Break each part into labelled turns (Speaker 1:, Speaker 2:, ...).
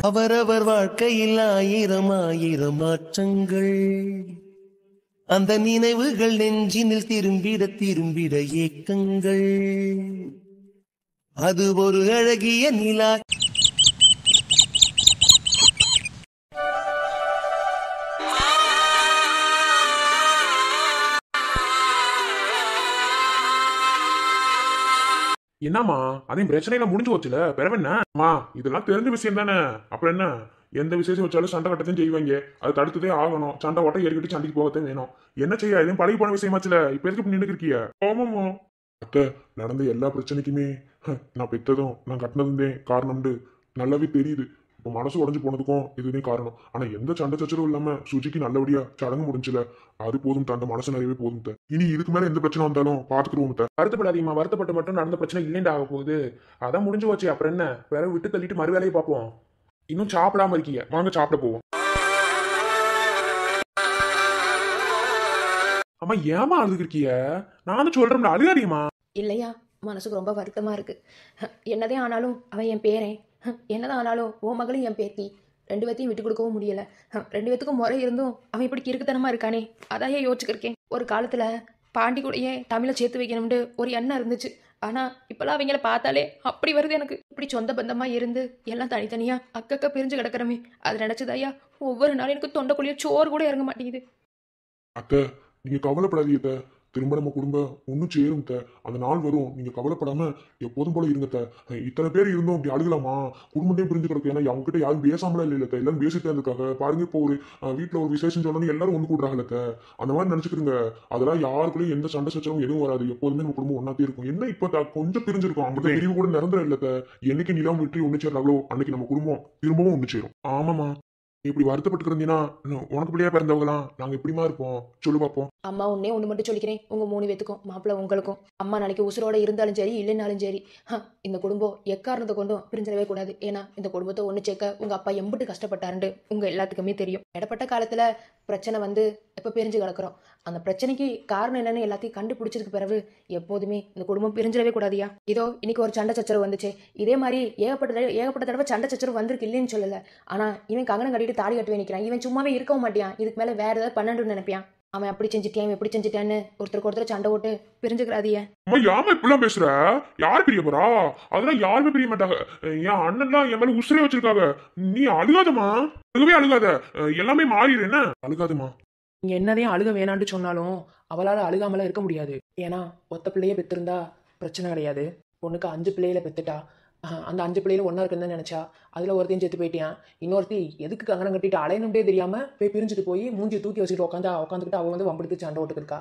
Speaker 1: அவரவர் வாழ்க்கையில் ஆயிரம் ஆயிரம் மாற்றங்கள், அந்த நினைவுகள் நெஞ்சினில் திரும்பிட திரும்பிட ஏக்கங்கள். அது ஒரு அழகிய நிலா.
Speaker 2: என்னம்மா அதையும் பிரச்சனையில முடிஞ்சு போச்சுல, பிறவென்னம்மா இதெல்லாம் தெரிஞ்ச விஷயம் தானே. அப்புறம் என்ன, எந்த விசேஷம் வச்சாலும் சண்டை கட்டத்தையும் செய்வாங்க. அது தடுத்துதே ஆகணும். சண்டை ஓட்ட ஏறிக்கிட்டு சண்டைக்கு போகத்தான் வேணும். என்ன செய்ய, எதுவும் பழகி போன விஷயமாச்சுல, இப்ப எதுக்கு நின்று இருக்கிய? ஆமாமா அத்தை, நடந்த எல்லா பிரச்சனைக்குமே நான் பெற்றதும் நான் கட்டினதும் காரணம்னு நல்லாவே தெரியுது. இப்போ மனசு உடஞ்சு போனதுக்கும் இதுதான் காரணம். ஆனா எந்த சண்டை சச்சரவும் இல்லாம சுஜிக்கு நல்லபடியா சடங்கு முடிஞ்சுல, அது போதும். அந்த மனசு நிறையவே போதும். இனி இதுக்கு மேல எந்த பிரச்சனை வந்தாலும் பாத்துக்கிறோம். வருத்தப்படாதீங்கம்மா, வருத்தப்பட்டு மட்டும் நடந்த பிரச்சனை இல்லைண்டா ஆக போகுது. அதான் முடிஞ்சு போச்சு. அப்புறம் என்ன, பிறகு விட்டு தள்ளிட்டு மறு வேலையை பார்ப்போம். இன்னும் சாப்பிடாம இருக்கீங்க, வாங்க சாப்பிட போவோம். அம்மா ஏமா அழுது இருக்கிய? நானும் சொல்றேன் அழுகாதீங்கம்மா.
Speaker 3: இல்லையா, மனசுக்கு ரொம்ப வருத்தமா இருக்கு. என்னதே ஆனாலும் அவன் என் பேரன், என்னதான் ஆனாலும் ஓ மகளும் என் பேத்தி. ரெண்டு பேத்தையும் விட்டு கொடுக்கவும் முடியல. ரெண்டு பேத்துக்கும் முறை இருந்தும் அவன் இப்படி கிறுக்குத்தனமா இருக்கானே, அதான் ஏன் யோசிச்சிருக்கேன். ஒரு காலத்துல பாண்டி கூடயே தமிழை சேர்த்து வைக்கணும்னு ஒரு எண்ணம் இருந்துச்சு. ஆனா இப்பெல்லாம் அவங்கள பார்த்தாலே அப்படி வருது எனக்கு. இப்படி சொந்த பந்தமா இருந்து எல்லாம் தனித்தனியா அக்கக்க பிரிஞ்சு கிடக்கிறமே, அது நினைச்சதாயா ஒவ்வொரு நாளும் எனக்கு தொண்டைக்குள்ளேயே சோறு கூட இறங்க மாட்டேங்குது.
Speaker 2: அத்தை, நீங்க கவலைப்படாதீங்க. திரும்ப நம்ம குடும்பம் ஒன்னும் சேரும். அந்த நாள் வரும், நீங்க கவலைப்படாம எப்போதும் போல இருங்க. இத்தனை பேர் இருந்தோம் அப்படி அழுகலாமா? குடும்பத்தையும் பிரிஞ்சு கிடக்கு. ஏன்னா அவங்க கிட்ட யாரும் பேசாமல இல்ல, எல்லாரும் பேசிட்டே இருக்காங்க. பாருங்க, இப்போ ஒரு வீட்டுல ஒரு விசேஷம் சொன்னோன்னு எல்லாரும் ஒண்ணு கூடுறாங்கல்ல. அந்த மாதிரி நினைச்சுக்கிறீங்க. அதெல்லாம் யாருக்குள்ளயும் எந்த சண்டை சச்சரவும் எதுவும் வராது. எப்போதுமே நம்ம குடும்பம் ஒன்னாத்தே இருக்கும். என்ன இப்ப கொஞ்சம் பிரிஞ்சிருக்கும், அவங்க பிரிவு கூட நிரந்தரம் இல்ல. என்னைக்கு நிலம் வெற்றி ஒண்ணு சேர்றாங்களோ அன்னைக்கு நம்ம குடும்பம் திரும்பவும் ஒண்ணு சேரும். ஆமாமா, இப்படி வருத்தப்பட்டு இருந்தீங்கன்னா உனக்கு பிள்ளையா பிறந்தவங்களாம் நாங்க எப்படிமா இருப்போம் சொல்லு பாப்போம்.
Speaker 3: அம்மா ஒன்னே ஒன்று மட்டும் சொல்லிக்கிறேன், உங்க 3 பேத்துக்கும், மாப்பிள்ள உங்களுக்கும். அம்மா நாளைக்கு உசுரோட இருந்தாலும் சரி இல்லைன்னாலும் சரி, இந்த குடும்பம் எக்காரணத்தை கொண்டும் பிரிஞ்சிடவே கூடாது. ஏன்னா இந்த குடும்பத்தை ஒன்று சேர்க்க உங்க அப்பா எம்பிட்டு கஷ்டப்பட்டாருன்னு உங்க எல்லாத்துக்குமே தெரியும். இடப்பட்ட காலத்துல பிரச்சனை வந்து எப்ப பிரிஞ்சு கிடக்குறோம். அந்த பிரச்சனைக்கு காரணம் என்னன்னு எல்லாத்தையும் கண்டுபிடிச்சதுக்கு பிறகு எப்போதுமே இந்த குடும்பம் பிரிஞ்சிடவே கூடாதியா. இதோ இன்னைக்கு ஒரு சண்டை சச்சரவு வந்துச்சு. இதே மாதிரி ஏகப்பட்ட தடவை சண்டை சச்சரவு வந்திருக்கு, இல்லைன்னு சொல்லல. ஆனா இவன் கங்கணம் கட்டிட்டு தாலி கட்டுவே நிற்கிறான். இவன் சும்மாவே இருக்கவும் மாட்டியான். இதுக்கு மேல வேற ஏதாவது பண்ணணும்னு நினைப்பியான். அவன் அப்படி செஞ்சுட்டேன் எப்படி செஞ்சுட்டான்னு ஒருத்தருக்கு ஒருத்தர் சண்டை ஓட்டு பிரிஞ்சுக்கிறாதிய.
Speaker 2: யாம இப்பெல்லாம் பேசுற? யாரு பிரிய போறா? அதெல்லாம் யாருமே பிரிய மாட்டாங்க. என் அண்ணன்லாம் என் மேல உசுரே வச்சிருக்காங்க. நீ அழுகாதமா, அழுகாத. எல்லாமே மாறிடு. என்ன அழுகாதமா?
Speaker 4: நீங்க என்னதையும் அழுக வேணான்னு சொன்னாலும் அவளால அழுகாமல இருக்க முடியாது. ஏன்னா ஒத்த பிள்ளைய பெற்றிருந்தா பிரச்சனை கிடையாது. பொண்ணுக்கு 5 பிள்ளைகளை பெத்துட்டா. அந்த 5 பிள்ளையில ஒன்னா இருக்குன்னு நினைச்சா அதுல ஒருத்தையும் செத்து போயிட்டியான். இன்னொருத்தி எதுக்கு கங்கணம் கட்டிட்டு அலையணும்டே தெரியாம போய் பிரிஞ்சுட்டு போய் மூஞ்சி தூக்கி வச்சுட்டு உட்காந்துக்கிட்டு அவ வந்து வம்பிடுத்து சண்டை ஓட்டுக்கிருக்கா.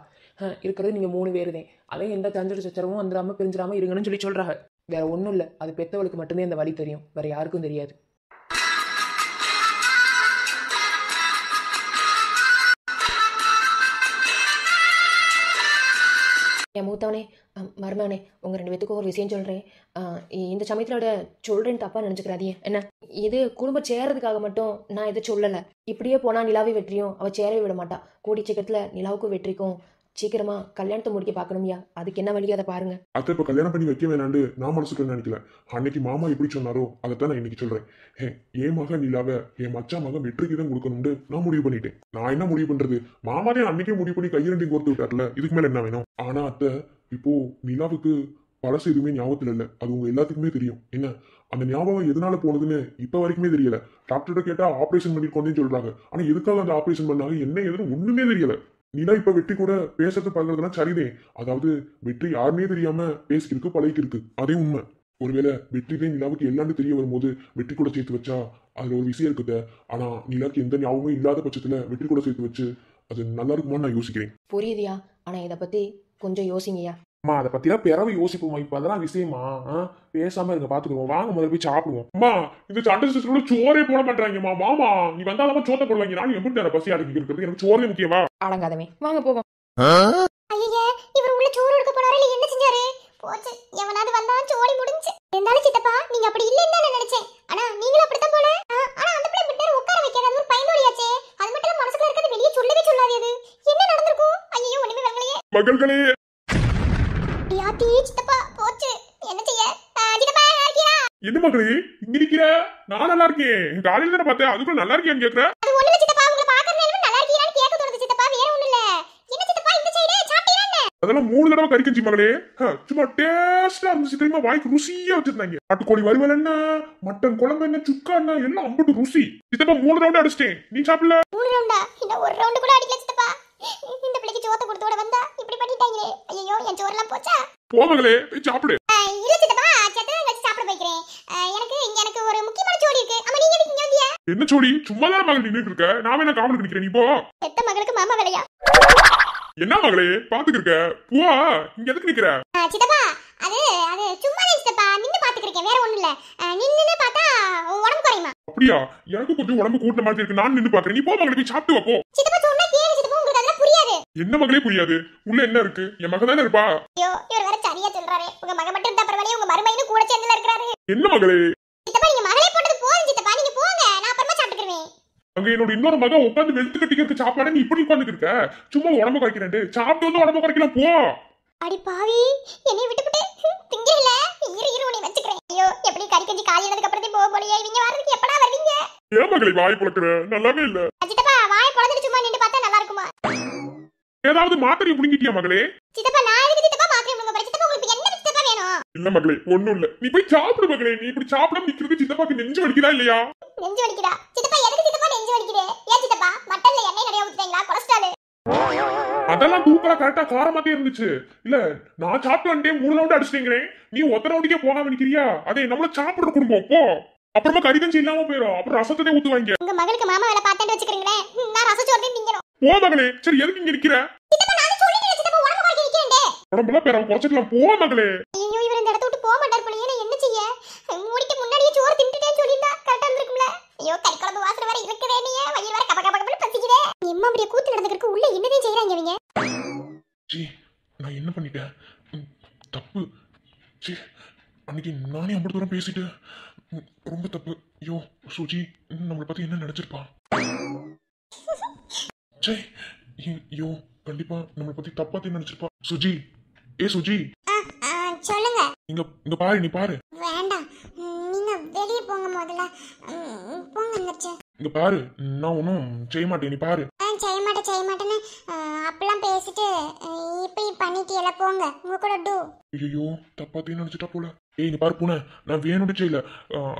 Speaker 4: இருக்கிறது நீங்க 3 பேருதே. அதே எந்த சஞ்சட சச்சரவும் வந்துடாம பிரிஞ்சிடாம இருங்கன்னு சொல்றாங்க. வேற ஒன்றும் இல்லை, அது பெத்தவளுக்கு மட்டுமே இந்த வழி தெரியும், வேற யாருக்கும் தெரியாது.
Speaker 3: என் மூத்தவனே, மருமகனே, உங்க 2 பேத்துக்கும் ஒரு விஷயம் சொல்றேன். இந்த சமயத்தோட சொல்றேன்னு தப்பா நினைச்சுக்கிறாதீங்க. என்ன, இது குடும்பம் சேர்றதுக்காக மட்டும் நான் இதை சொல்லலை. இப்படியே போனா நிலாவை வெற்றியும் அவ சேரவே விட மாட்டா. கூடி சீக்கிரத்துல நிலாவுக்கும் வெற்றிக்கும் சீக்கிரமா கல்யாணத்தை முடிக்க பாக்கணும்யா. அதுக்கு என்ன வழி அதை பாருங்க.
Speaker 2: அத்தை, இப்ப கல்யாணம் பண்ணி வைக்க வேணாண்டு நான் மனசுக்கு நினைக்கல. அன்னைக்கு மாமா எப்படி சொன்னாரோ அதைத்தான் நான் இன்னைக்கு சொல்றேன். என் மகன் நிலாவை என் மச்சா மகன் வெற்றிக்கு தான் கொடுக்கணும்னு நான் முடிவு பண்ணிட்டேன். நான் என்ன முடிவு பண்றது? மாமாதே அன்னைக்கே முடிவு பண்ணி கையிரண்டையும் கோர்த்து விட்டார்ல. இதுக்கு மேல என்ன வேணும்? ஆனா அத்தை, இப்போ நிலாவுக்கு பழசு எதுவுமே ஞாபகத்துல இல்ல. அது உங்க எல்லாத்துக்குமே தெரியும். என்ன, அந்த ஞாபகம் எதனால போனதுன்னு இப்ப வரைக்குமே தெரியல. டாக்டர்கிட்ட கேட்டா ஆபரேஷன் பண்ணிருக்கோன்னு சொல்றாங்க. ஆனா எதுக்காக அந்த ஆபரேஷன் பண்ணாங்க, என்ன எதுன்னு ஒண்ணுமே தெரியல. நிலா இப்ப வெற்றி கூட பேசுறது பழகிறதுனா சரிதே. அதாவது வெற்றி யாருமே தெரியாம பேசிக்கிருக்கு பழகிருக்கு, அதே உண்மை. ஒருவேளை வெற்றிதான் நிலாவுக்கு எல்லாமே தெரிய வரும்போது வெற்றி கூட சேர்த்து வச்சா அதுல ஒரு விஷயம் இருக்குது. ஆனா நிலாவுக்கு எந்த ஞாபகமும் இல்லாத பட்சத்துல வெற்றி கூட சேர்த்து வச்சு அது நல்லா இருக்குமான்னு நான் யோசிக்கிறேன்.
Speaker 3: புரியுதியா? ஆனா இதை பத்தி கொஞ்சம் யோசிங்கய்யா.
Speaker 2: அம்மா, அதை பத்திலாம் பிறவை யோசிப்போமா? இப்ப அதெல்லாம் விஷயமா? பேசாம இருக்க பாத்துக்குவோம். வாங்க முதல்ல போய் சாப்பிடுவோம். அம்மா, இந்த சண்டை சிஸ்டரோட சோறே போட மாட்டாங்கம்மா. மாமா, நீ வந்தாலும் சோத்த போடுவாங்க. நான் எப்படி நேரம் பசி அடக்கி இருக்கிறது? எனக்கு சோறே முக்கியமா?
Speaker 3: அடங்காதமே, வாங்க போவோம்.
Speaker 5: ஐயே, இவர் உள்ள சோறு எடுக்க போறாரு இல்ல, என்ன செஞ்சாரு? போச்சு, எவனாவது வந்தா சோடி முடிஞ்சு. இருந்தாலும் சித்தப்பா, நீங்க அப்படி இல்லன்னு நான் நினைச்சேன். ஆனா நீங்களும் அப்படித்தான் போல. ஆனா அந்த பிள்ளை விட்டாரு உட்கார வைக்காத. அது ஒரு பயந்தோடியாச்சே. அது மட்டும் இல்ல, மனசுக்குள்ள இருக்கிறது வெளியே சொல்லவே சொல்லாதே. என்ன நடந்திருக்கும்? ஐயோ, ஒண்ணுமே வரலையே.
Speaker 2: மகள்களே,
Speaker 5: யாத்தி சித்தப்பா, போச்சு, என்ன செய்ய? சித்தப்பா,
Speaker 2: என்ன மகளே இங்க நிக்கிற? நான் நல்லா இருக்கேன். காலையில தானே பார்த்தேன், அதுக்குள்ள நல்லா இருக்கியான்னு கேக்குற?
Speaker 5: அது ஒண்ணு இல்ல சித்தப்பா, உங்களை பாக்குறதுல நல்லா இருக்கீங்களான்னு கேட்க தோணுது சித்தப்பா, வேற ஒண்ணு இல்ல. என்ன சித்தப்பா இந்த சைடு சாப்பிட்டீங்களா?
Speaker 2: அதெல்லாம் 3 தடவை கறிக்கஞ்சி மகளே. சும்மா டேஸ்டா இருந்துச்சு தெரியுமா, வாய்க்கு ருசியா வச்சிருந்தாங்க. நாட்டுக்கோழி வறுவல் என்ன, மட்டன் குழம்பு என்ன, சுக்கா என்ன, எல்லாம் அம்பட்டு ருசி. சித்தப்பா 3 ரவுண்ட் அடிச்சிட்டேன், நீ சாப்பிடல?
Speaker 5: 3 ரவுண்டா? இன்னும் ஒரு ரவுண்ட் கூட அடிக்கல சித்தப்பா. இந்த பிள்ளைக்கு சோத்த கொடுத்தோட வந்தா இப்படி பண்ணிட்டாங்களே. ஐயோ என் சோறெல்லாம் போச்சா?
Speaker 2: போ மகளே போய் சாப்பிடு.
Speaker 5: இல்ல சித்தப்பா, சத்தம் வச்சு சாப்பிட போய்க்கிறேன். எனக்கு ஒரு முக்கியமான ஜோடி இருக்கு. அம்மா நீங்க எதுக்கு இங்க வந்தீங்க?
Speaker 2: என்ன சோடி, சும்மா தானே மகள் நின்னுட்டு இருக்க, நான் வேணா காவலுக்கு நிக்கிறேன், நீ போ.
Speaker 5: பெத்த மகளுக்கு மாமா வேலையா?
Speaker 2: என்ன மகளே பாத்துக்கு இருக்க, போ. இங்க எதுக்கு நிக்கிற?
Speaker 5: சித்தப்பா அது அது சும்மா தான் சித்தப்பா, நின்னு பாத்துக்கிருக்கேன், வேற ஒண்ணும் இல்ல. நின்னு பார்த்தா உடம்பு குறையுமா?
Speaker 2: அப்படியா? எனக்கு கொஞ்சம் உடம்பு கூட்ட மாதிரி இருக்கு, நான் நின்னு பாக்குறேன், நீ போ மகளே போய் சாப்பிட்டு வா போ.
Speaker 5: சித்தப்பா சொன்னா கேளு சித்தப்பா, உங்களுக்கு அதெல்லாம் புரியாது.
Speaker 2: என்ன மகளே புரியாது? உள்ள என்ன இருக்கு? என் மகன் தானே இருப்பா.
Speaker 5: ஐயோ இவர் வேற சரியா சொல்றாரு. உங்க மகன் மட்டும் இருந்தா பரவாயில்லை, உங்க மருமையும் கூட சேர்ந்துல இருக்காரு.
Speaker 2: என்ன மகளே?
Speaker 5: சித்தப்பா நீங்க மகளே போட்டது போதும் சித்தப்பா, நீங்க போங்க, நான் அப்புறமா சாப்பிட்டுக்கிறேன்.
Speaker 2: அங்க என்னோட இன்னொரு மகன் உட்காந்து வெளுத்து கட்டிக்கிறதுக்கு சாப்பாடு, நீ இப்படி உட்காந்துட்டு இருக்க. சும்மா உடம்பு குறைக்கிறேன், சாப்பிட்டு வந்து உடம்பு குறைக்கலாம் போ.
Speaker 5: அடி பாவி, என்னை விட்டுவிட்டு திங்கல. இரு உன்னை வச்சுக்கிறேன். ஐயோ எப்படி கறி கஞ்சி காலி ஆனதுக்கு அப்புறமே போக போலியே, இவங்க வரதுக்கு எப்படா வருவீங்க?
Speaker 2: ஏன் மகளே வாய் புழக்கிற? நல்லாவே இல்ல.
Speaker 5: சித்தப்பா வாய் பொளந்துட்டு சும்மா நின்று பார்த்தா நல்லா இருக்குமா?
Speaker 2: ஏதாவது மாத்திரையை புடுங்கிட்டியா மகளே?
Speaker 5: சித்தப்பா நான் எதுக்கு சித்தப்பா மாத்திரை முழுங்க போறேன்? சித்தப்பா உங்களுக்கு என்ன சித்தப்பா வேணும்?
Speaker 2: இல்ல மகளே ஒண்ணும் இல்ல, நீ போய் சாப்பிடு மகளே. நீ இப்படி சாப்பிடாம நிக்கிறது சித்தப்பாக்கு நெஞ்சு வலிக்குதா இல்லையா?
Speaker 5: நெஞ்சு வலிக்குதா? சித்தப்பா எதுக்கு சித்தப்பா நெஞ்சு வலிக்குது? ஏன் சித்தப்பா மட்டன்ல எண்ணெய் நிறைய ஊத்துறீங்களா? கொலஸ்ட்ரால்?
Speaker 2: அதெல்லாம் தூக்கலா கரெக்டா காரமாத்தே இருந்துச்சு. இல்ல நான் சாப்பிட்டு வந்துட்டேன், 3 ரவுண்ட் அடிச்சிட்டேங்கிறேன், நீ ஒத்த ரவுண்டுக்கே போகாம நிக்கிறியா? அதே நம்மள சாப்பிடுற குடும்பம் போ. அப்புறமா கறிகஞ்சி இல்லாம போயிடும், அப்புறம் ரசத்தே ஊத்துவாங்க.
Speaker 5: உங்க மகளுக்கு மாமா வேலை பார்த்துட்டு வச்சுக்கிறீங்களே, நான் ரசச்சோறு திங்கணும்.
Speaker 2: போ மகளே. சரி எதுக்கு இங்க நிக்கிற?
Speaker 5: சித்தப்பா நான் சொல்லிட்டேன் சித்தப்பா, உடம்பு குறைக்க நிக்கிறேன்டே.
Speaker 2: உடம்புல பேர குறைச்சிக்கலாம், போ மகளே.
Speaker 5: ஐயோ இவர் இந்த இடத்த விட்டு போக மாட்டார் போலயே, நான் என்ன செய்ய? மூடிட்டு முன்னாடியே சோறு தின்னுட்டேன்னு சொல்லியிருந்தா கரெக்டா இருந்திருக்கும்ல. ஐயோ கறி குழம்பு வாசனை வேற இருக்குதே, நீ வயிறு வேற கப கப கபன்னு பசிக்குதே. எம்மா அப்படியே கூத்து நடந்துருக்கு, உள்ள என்னதே செய்யறாங்க இவங்க?
Speaker 2: ஜி நான் என்ன பண்ணிட்டேன்? தப்பு. ஜி அன்னைக்கு நானே அம்பது தூரம் பேசிட்டு ரொம்ப தப்பு. ஐயோ சுஜி நம்மளை பத்தி என்ன நினைச்சிருப்பா? ஜெய் ஐயோ கண்டிப்பா நம்மளை பத்தி தப்பாத்தி நினைச்சிருப்பா. சுஜி ஏ சுஜி
Speaker 5: சொல்லுங்க.
Speaker 2: இங்க இங்க பாரு, நீ பாரு.
Speaker 5: வேண்டாம், நீங்க வெளியே போங்க முதல்ல. போங்க நினைச்சு.
Speaker 2: இங்க பாரு, நான் ஒன்னும் செய்ய மாட்டேன், நீ பாரு.
Speaker 5: செய்ய மாட்டேன்னு அப்பெல்லாம் பேசிட்டு இப்படி பண்ணிட்டீல, போங்க உங்க கூட டூ.
Speaker 2: ஐயோ தப்பாத்தையும் நினைச்சிட்டா போல. ஏய் நீ பாரு பூனை, நான் வேணும்னு செய்யல,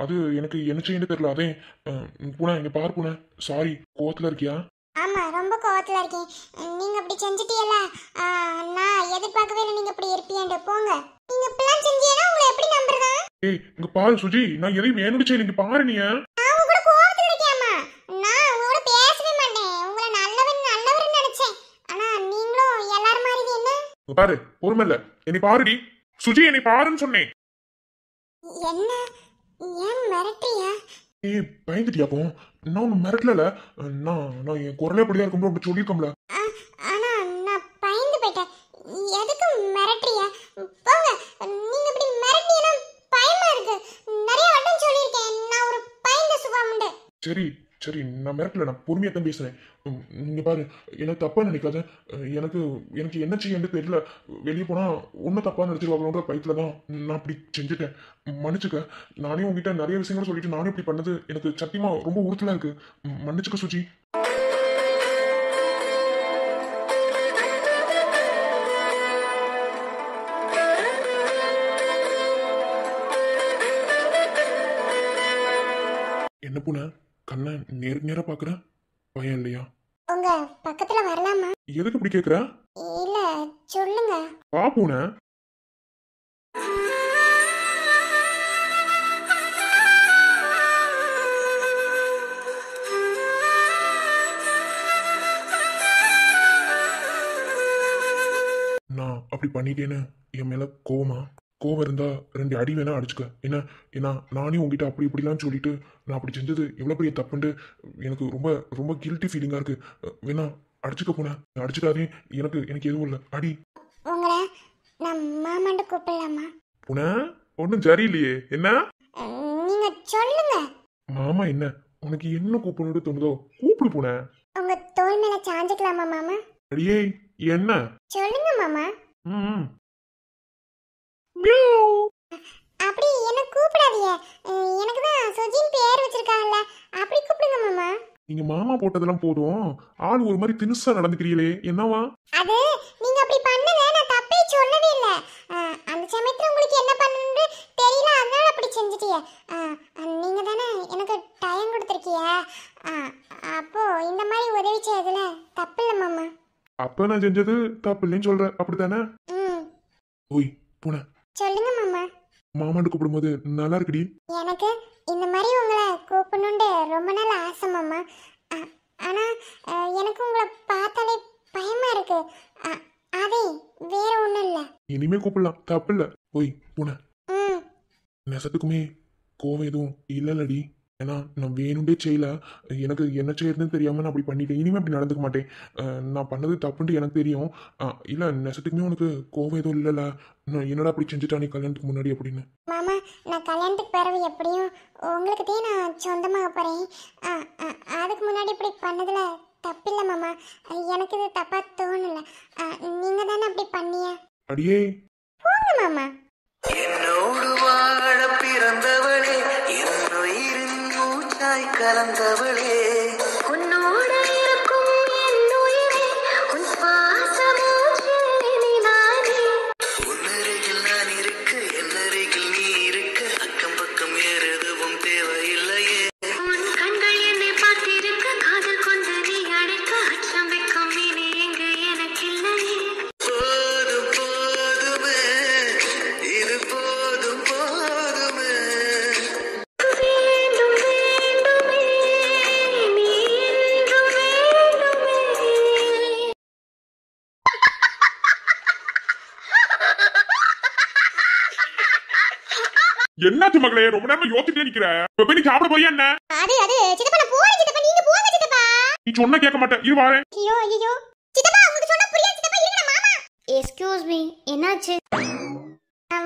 Speaker 2: அது எனக்கு என்ன செய்யன்னு தெரியல. அதே பூனை இங்க பாரு பூனை, சாரி கோவத்துல இருக்கியா?
Speaker 5: ஆமா ரொம்ப கோவத்துல இருக்கேன். நீங்க அப்படி செஞ்சிட்டீல, நான் எதிர்பார்க்கவே இல்லை நீங்க இப்படி இருப்பீங்க. போங்க, நீங்க இப்படிலாம் செஞ்சீங்கன்னா உங்களை எப்படி நம்புறதா?
Speaker 2: ஏய் இங்க பாரு சுஜி, நான் எதையும் வேணும்னு செய்யல, இங்க பாரு. நீ
Speaker 5: நான் உங்க கூட கோவத்துல இருக்கேம்மா, நான் உங்களோட பேசவே மாட்டேன். உங்களை நல்லவர்னு நினைச்சேன், ஆனா நீங்களும் எல்லாரும் மாதிரி என்ன?
Speaker 2: இங்க பாரு, பொறுமை இல்ல, என்னை பாருடி சுஜி, என்னை பாருன்னு சொன்னேன்.
Speaker 5: என்ன ஏன் மிரட்டியா?
Speaker 2: ஏய் பயந்துட்டியா? போ நான் ஒன்னும் மிரட்டல, நான் என் குரலே அப்படிதான் இருக்கும்போது அப்படி சொல்லியிருக்கோம்ல.
Speaker 5: ஆனா நான் பயந்து போயிட்டேன். எதுக்கு மிரட்டுறியா? போங்க, நீங்க இப்படி மிரட்டினா பயமா இருக்கு. நிறைய வட்டம் சொல்லியிருக்கேன், நான் ஒரு பயந்த சுபாமுண்டு.
Speaker 2: சரி சரி நான் மிரட்டல, நான் பொறுமையா தான் பேசுறேன். நீங்க பாரு, எனக்கு தப்பா நினைக்காத. எனக்கு எனக்கு என்ன செய்யன்னு தெரியல. வெளியே போனா ஒன்னும் தப்பா நினைச்சிருவாங்களோன்ற பயத்துல தான் நான் அப்படி செஞ்சுட்டேன். மன்னிச்சுக்க. நானே உங்ககிட்ட நிறைய விஷயங்கள் சொல்லிட்டு நானே இப்படி பண்ணது எனக்கு சத்தியமா ரொம்ப உறுத்தலா இருக்கு. மன்னிச்சுக்க சுஜி. என்ன பூனை கண்ணை நேருக்கு நேரா பாக்குற? பயம் இல்லையா?
Speaker 5: உங்க பக்கத்துல வரலாமா?
Speaker 2: எதுக்கு இப்படி கேக்குற?
Speaker 5: இல்ல சொல்லுங்க.
Speaker 2: வா பூனை. நான் அப்படி பண்ணிட்டேன்னு என் மேல கோவமா? கோவம் இருந்தா 2 அடி வேணா அடிச்சுக்க. ஏன்னா நானே உங்ககிட்ட அப்படி இப்படிலாம் சொல்லிட்டு நான் அப்படி செஞ்சது எவ்வளவு பெரிய தப்புண்டு எனக்கு ரொம்ப ரொம்ப கில்ட்டி ஃபீலிங்கா இருக்கு. வேணா அடிச்சுக்க போனேன், அடிச்சுக்காதே. எனக்கு எதுவும் இல்லை, அடி.
Speaker 5: உங்களை நான் மாமாண்ட கூப்பிடலாமா?
Speaker 2: புன ஒன்றும் சரியில்லையே, என்ன?
Speaker 5: நீங்க சொல்லுங்க.
Speaker 2: மாமா என்ன உனக்கு என்ன கூப்பிடணும்னு தோணுதோ கூப்பிடு புன.
Speaker 5: உங்க தோள் மேல சாஞ்சிக்கலாமா மாமா?
Speaker 2: அடியே என்ன?
Speaker 5: சொல்லுங்க மாமா.
Speaker 2: ம்
Speaker 5: அப்படி என்ன கூப்பிடாதீங்க,
Speaker 2: நீங்க மாமா போட்டதெல்லாம் போதும், ஆள் ஒரு மாதிரி தினுசா நடந்துக்கிறீங்களே, என்னவா?
Speaker 5: அது நீங்க அப்படி பண்ணல, நான் தப்பே சொல்லவே இல்ல. அந்த சமயத்துல உங்களுக்கு என்ன பண்ணணும்னு தெரியல, அதனால அப்படி செஞ்சிட்டீங்க. நீங்க தானே எனக்கு டைம் கொடுத்துருக்கீங்க. அப்போ இந்த மாதிரி உதவி செய்யறதுல தப்பு இல்ல மாமா.
Speaker 2: அப்ப நான் செஞ்சது தப்பு இல்லைன்னு சொல்ற, அப்படித்தானே?
Speaker 5: ம்.
Speaker 2: ஓய் பூனை,
Speaker 5: சொல்லுங்க மாமா.
Speaker 2: மாமான்னு கூப்பிடும்போது நல்லா இருக்குடி.
Speaker 5: எனக்கு இந்த மாதிரி உங்களை கூப்பிடணுன்ட்டு ரொம்ப நாள் ஆசை மாமா. ஆனா எனக்கு உங்களை பார்த்தாலே பயமா இருக்கு. அதே வேற ஒண்ணும் இல்ல.
Speaker 2: இனிமே கூப்பிடலாம், தப்பு இல்ல. ஓய் பூனை,
Speaker 5: ம்.
Speaker 2: நெசத்துக்குமே கோவம் எதுவும் இல்லைல்லடி? ஏன்னா நான் வேணுண்டே செய்யல, எனக்கு என்ன செய்யறதுன்னு தெரியாம நான் அப்படி பண்ணிட்டேன். இனிமே அப்படி நடந்துக்க மாட்டேன். நான் பண்ணது தப்புன்ட்டு எனக்கு தெரியும். இல்ல நெசத்துக்குமே உனக்கு கோவம் எதுவும் இல்லைல்ல? நான் என்னடா அப்படி செஞ்சுட்டானே கல்யாணத்துக்கு முன்னாடி அப்படின்னு.
Speaker 5: மாமா, நான் கல்யாணத்துக்கு பிறகு எப்படியும் உங்களுக்கு தான் நான் சொந்தமாக போறேன். அதுக்கு முன்னாடி இப்படி பண்ணதுல தப்பில்லை மாமா. எனக்கு இது தப்பா தோணல. நீங்க தானே அப்படி பண்ணிய.
Speaker 2: அடியே
Speaker 5: போங்க மாமா.
Speaker 1: என்னோடு வாழ பிறந்தவளே, என்னுயிரின் மூச்சாய் கலந்தவளே,
Speaker 5: உன்னோட இருக்கும் என் உயிரே, உன் பாசமூச்சிலே நானே.
Speaker 1: உன்னருகில் நான் இருக்க, என்னருகில் நீ இருக்க, அக்கம் பக்கம் வேறு எதுவும் தேவையில்லையே.
Speaker 5: உன் கண்கள் என்னை பார்த்திருக்க, காதல் கொண்டு நீ அடைக்க, அச்சம் வைக்கும் இனி எங்கு எனக்கில்லையே.
Speaker 1: போதும் போதுமே, இது போதும் போதுமே.
Speaker 5: வேண்டும் வேண்டுமே, நீ என்றும் வேண்டுமே.
Speaker 2: என்னாச்சு மகளே, ரொம்ப நேரமா யோசிச்சுட்டே நிக்கிற? இப்ப போய் நீ சாப்பிட போறியா என்ன?
Speaker 5: அது சித்தப்பா, நான் போறேன் சித்தப்பா, நீங்க போங்க சித்தப்பா.
Speaker 2: நீ சொன்ன கேட்க மாட்டேன், இரு வாரேன்.
Speaker 5: ஐயோ சித்தப்பா, உங்களுக்கு சொன்னா புரியாது சித்தப்பா, இருங்க நான் மாமா. எக்ஸ்கியூஸ் மீ, என்னாச்சு?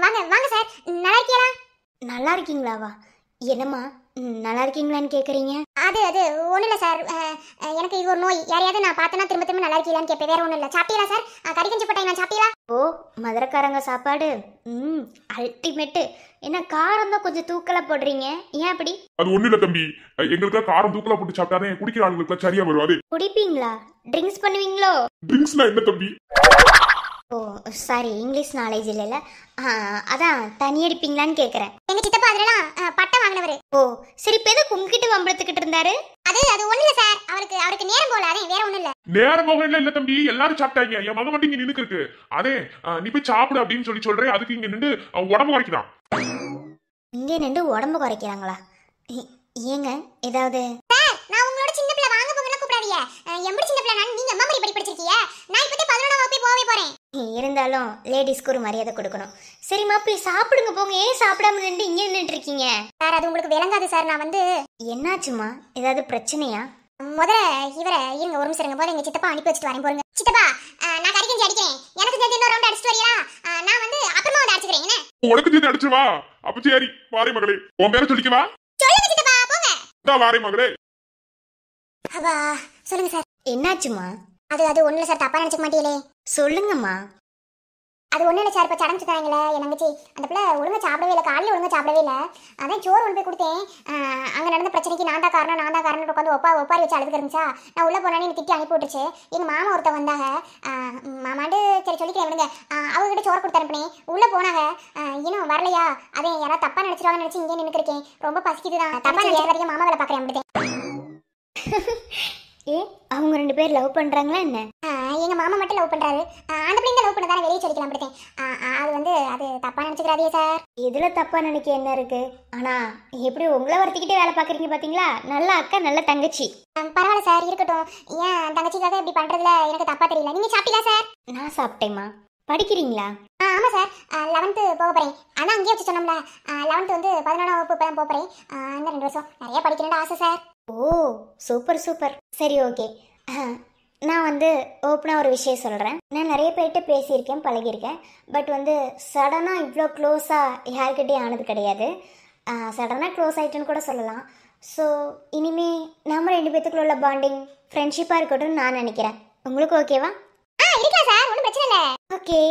Speaker 5: வாங்க சார், நல்லா இருக்கீங்களா? நல்லா இருக்கீங்களாவா? என்னம்மா நல்லா இருக்கீங்களான்னு கேக்குறீங்க? அது ஒண்ணும் இல்ல சார். எனக்கு இது ஒரு நோய். யாரையாவது நான் பார்த்தனா திரும்ப திரும்ப நல்லா இருக்கீங்களான்னு கேட்பேன், வேற ஒண்ணும் இல்ல. சாப்பிட்டீங்களா சார்? கறி கஞ்சி போட்டாங்க, சாப்பிட்டீங்களா? ஓ, மதுரக்காரங்க சாப்பாடு அல்டிமேட். என்ன காரம் தான் கொஞ்சம் தூக்கலா போடுறீங்க, ஏன் அப்படி?
Speaker 2: அது ஒண்ணு இல்ல தம்பி, எங்களுக்கு காரம் தூக்கலா போட்டு சாப்பிட்டானே குடிக்கிற ஆளுங்களுக்கு சரியா வரும். அது
Speaker 5: குடிப்பீங்களா? ட்ரிங்க்ஸ் பண்ணுவீங்களோ?
Speaker 2: ட்ரிங்க்ஸ்னா என்ன தம்பி?
Speaker 5: ஓ சாரி, இங்கிலீஷ் நாலேஜ் இல்லைல்ல. அதான் தண்ணி அடிப்பீங்களான்னு கேட்குறேன். எங்க சித்தப்பா அதெல்லாம் பட்டம் வாங்கினவர். ஓ சரி, இப்போ எதுக்கு உங்ககிட்ட வம்பளத்துக்கிட்டு இருந்தாரு? அது ஒன்றும் இல்லை சார், அவருக்கு நேரம் போல, அதே வேற ஒன்றும் இல்லை.
Speaker 2: நேரம் போக இல்ல தம்பி, எல்லாரும் சாப்பிட்டாங்க. என் மகன் மட்டும் இங்க நின்னுக்கு இருக்கு. அதே நீ போய் சாப்பிடு அப்படின்னு சொல்றேன். அதுக்கு இங்க நின்று உடம்பு குறைக்கிறான்.
Speaker 5: இங்கே நின்று உடம்பு குறைக்கிறாங்களா? ஏங்க ஏதாவது? சார், நான் உங்களோட சின்ன பிள்ளை, வாங்க போங்கலாம் கூப்பிடாதீங்க. எப்படி சின்ன பிள்ளை? நீங்க அம்மா படி படிச்சிருக்கீங்க, நான் இப்போதே 11ஆம் வகுப்பே போவே போறேன். இருந்தாலும் லேடிஸ்க்கு ஒரு மரியாதை கொடுக்கணும். சரிம்மா போய் சாப்பிடுங்க, போங்க. ஏன் சாப்பிடாம நின்று இங்கே நின்றுட்டு இருக்கீங்க? சார் அது உங்களுக்கு விளங்காது சார். நான் வந்து என்னாச்சுமா, ஏதாவது பிரச்சனையா? முதல்ல இவரை இருங்க, ஒரு நிமிஷம் இருங்க. போது எங்க சித்தப்பா அனுப்பி வச்சுட்டு வரேன் போறேங்க. சித்தப்பா, நான் கறி கஞ்சி அடிக்கிறேன், எனக்கு சேர்த்து இன்னொரு ரவுண்ட் அடிச்சுட்டு வரீங்களா? நான் வந்து அப்புறமா வந்து அடிச்சுக்கிறேன். என்ன
Speaker 2: உனக்கு சேர்த்து அடிச்சு வா. அப்ப சரி வாரே மகளே, உன் பேரை சொல்லிக்கவா?
Speaker 5: சொல்லுங்க சித்தப்பா, போங்க.
Speaker 2: வாரே மகளே.
Speaker 5: அவா சொல்லுங்க சார். என்னாச்சுமா? அது ஒண்ணுல சார், தப்பா நினைச்சுக்க மாட்டீங்களே. சொல்லுங்கம்மா. அது ஒண்ணும் இல்லை சார், இப்போ சடங்கு சுத்தாங்களே என் தங்கச்சி, அந்த பிள்ளை ஒழுங்கா சாப்பிடவே இல்லை, காலையில் ஒழுங்கா சாப்பிடவே இல்லை. அதான் சோறு ஒன்று போய் கொடுத்தேன். அங்கே நடந்த பிரச்சனைக்கு நான் தான் காரணம் உட்காந்து ஒப்பாரி வச்சு அழுது இருந்துச்சா. நான் உள்ளே போனானே எனக்கு திட்டி அனுப்பி விட்டுருச்சு. எங்கள் மாமா ஒருத்த வந்தாங்க, மாமாண்டு சரி சொல்லிக்கிறேன் விடுங்க. அவங்ககிட்ட சோறு கொடுத்து அனுப்பினேன். உள்ளே போனாங்க, இன்னும் வரலையா? அதே யாராவது தப்பா நினச்சிருவாங்கன்னு நினச்சி இங்கே நின்றுருக்கேன். ரொம்ப பசிக்குது தான். தப்பா நினைக்கிறதுக்கு மாமா வேலை பார்க்குறேன் அப்படின்ட்டு. ஏ அவங்க 2 பேர் லவ் பண்றாங்களா என்ன? எங்க மாமா மட்டும் லவ் பண்றாரு. அந்த பிள்ளைங்க லவ் பண்ணதானே வெளியே சொல்லிக்கலாம் அப்படிட்டேன். அது தப்பா நினைச்சுக்கிறாதே சார். இதுல தப்பா நினைக்க என்ன இருக்கு? ஆனா எப்படி உங்களை ஒருத்திக்கிட்டே வேலை பாக்குறீங்க பாத்தீங்களா? நல்ல அக்கா, நல்ல தங்கச்சி. பரவாயில்ல சார், இருக்கட்டும். ஏன் தங்கச்சிக்காக இப்படி பண்றதுல எனக்கு தப்பா தெரியல. நீங்க சாப்பிட்டீங்களா சார்? நான் சாப்பிட்டேம்மா. படிக்கிறீங்களா? ஆமா சார், 11th போக போறேன். ஆனா அங்கேயே வச்சு சொன்னோம்ல, 11th வந்து 11ஆம் வகுப்பு போக போறேன். இந்த 2 வருஷம் நிறைய படிக்கணும்னு ஆசை சார். ஓ சூப்பர். சரி ஓகே. நான் வந்து ஓப்பனாக ஒரு விஷயம் சொல்கிறேன். நான் நிறைய பேர்கிட்ட பேசியிருக்கேன், பழகியிருக்கேன். பட் வந்து சடனாக இவ்வளோ க்ளோஸாக யார்கிட்டையும் ஆனது கிடையாது. சடனாக க்ளோஸ் ஆகிட்டுன்னு கூட சொல்லலாம். ஸோ இனிமே நம்ம 2 பேத்துக்குள்ள உள்ள பாண்டிங் ஃப்ரெண்ட்ஷிப்பாக இருக்கட்டும்னு நான் நினைக்கிறேன். உங்களுக்கு ஓகேவா? இருக்கலாம் சார், ஒன்றும் பிரச்சனை இல்லை. ஓகே.